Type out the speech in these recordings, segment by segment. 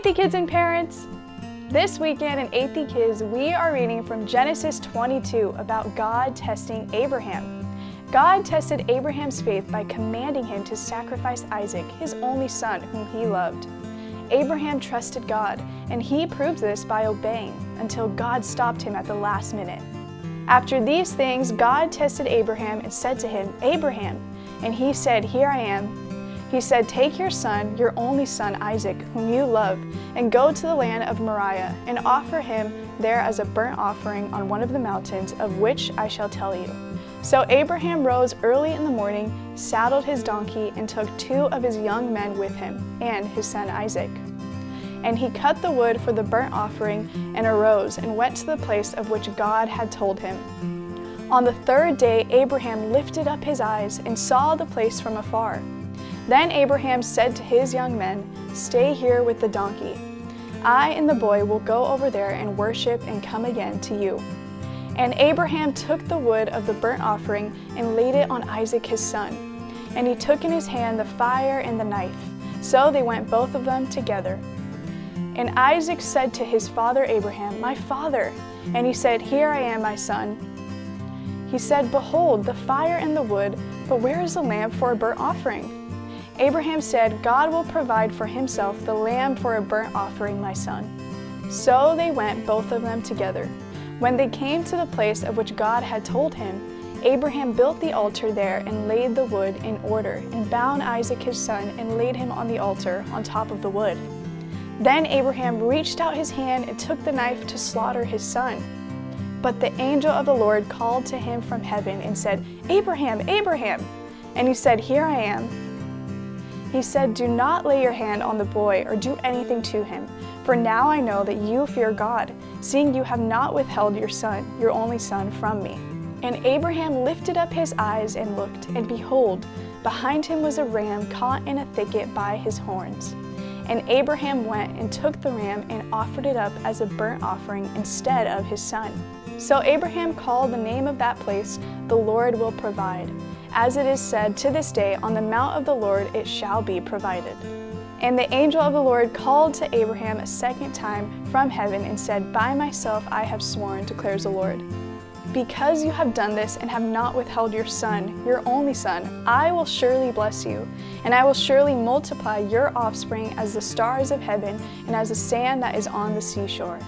Athey kids and parents! This weekend in Athey Kids, we are reading from Genesis 22 about God testing Abraham. God tested Abraham's faith by commanding him to sacrifice Isaac, his only son, whom he loved. Abraham trusted God, and he proved this by obeying until God stopped him at the last minute. After these things, God tested Abraham and said to him, "Abraham," and he said, "Here I am." He said, "Take your son, your only son Isaac, whom you love, and go to the land of Moriah, and offer him there as a burnt offering on one of the mountains, of which I shall tell you." So Abraham rose early in the morning, saddled his donkey, and took 2 of his young men with him, and his son Isaac. And he cut the wood for the burnt offering, and arose, and went to the place of which God had told him. On the 3rd day Abraham lifted up his eyes, and saw the place from afar. Then Abraham said to his young men, "Stay here with the donkey. I and the boy will go over there and worship and come again to you." And Abraham took the wood of the burnt offering and laid it on Isaac his son. And he took in his hand the fire and the knife. So they went both of them together. And Isaac said to his father Abraham, "My father." And he said, "Here I am, my son." He said, "Behold, the fire and the wood, but where is the lamb for a burnt offering?" Abraham said, "God will provide for himself the lamb for a burnt offering, my son." So they went both of them together. When they came to the place of which God had told him, Abraham built the altar there and laid the wood in order, and bound Isaac his son and laid him on the altar on top of the wood. Then Abraham reached out his hand and took the knife to slaughter his son. But the angel of the Lord called to him from heaven and said, "Abraham, Abraham!" And he said, "Here I am." He said, "Do not lay your hand on the boy or do anything to him, for now I know that you fear God, seeing you have not withheld your son, your only son, from me." And Abraham lifted up his eyes and looked, and behold, behind him was a ram caught in a thicket by his horns. And Abraham went and took the ram and offered it up as a burnt offering instead of his son. So Abraham called the name of that place, "The Lord will provide." As it is said, to this day, "On the mount of the Lord it shall be provided." And the angel of the Lord called to Abraham a second time from heaven and said, "By myself I have sworn, declares the Lord. Because you have done this and have not withheld your son, your only son, I will surely bless you, and I will surely multiply your offspring as the stars of heaven and as the sand that is on the seashore.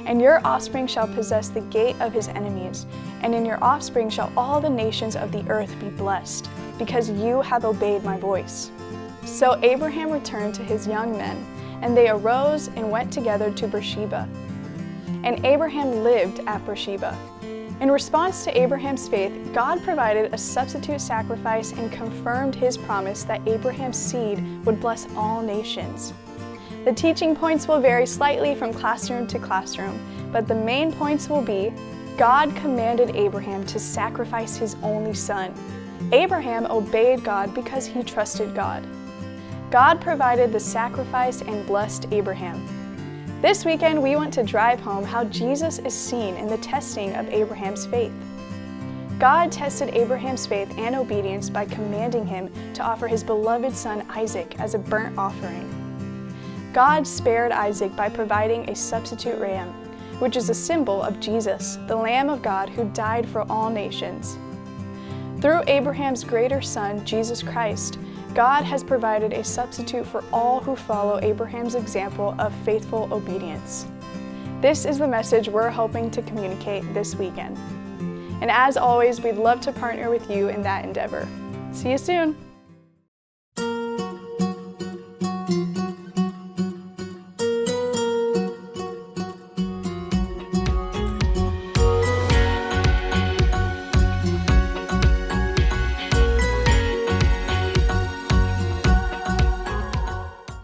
And your offspring shall possess the gate of his enemies, and in your offspring shall all the nations of the earth be blessed, because you have obeyed my voice." So Abraham returned to his young men, and they arose and went together to Beersheba. And Abraham lived at Beersheba. In response to Abraham's faith, God provided a substitute sacrifice and confirmed his promise that Abraham's seed would bless all nations. The teaching points will vary slightly from classroom to classroom, but the main points will be: God commanded Abraham to sacrifice his only son. Abraham obeyed God because he trusted God. God provided the sacrifice and blessed Abraham. This weekend, we want to drive home how Jesus is seen in the testing of Abraham's faith. God tested Abraham's faith and obedience by commanding him to offer his beloved son Isaac as a burnt offering. God spared Isaac by providing a substitute ram, which is a symbol of Jesus, the Lamb of God who died for all nations. Through Abraham's greater son, Jesus Christ, God has provided a substitute for all who follow Abraham's example of faithful obedience. This is the message we're hoping to communicate this weekend. And as always, we'd love to partner with you in that endeavor. See you soon!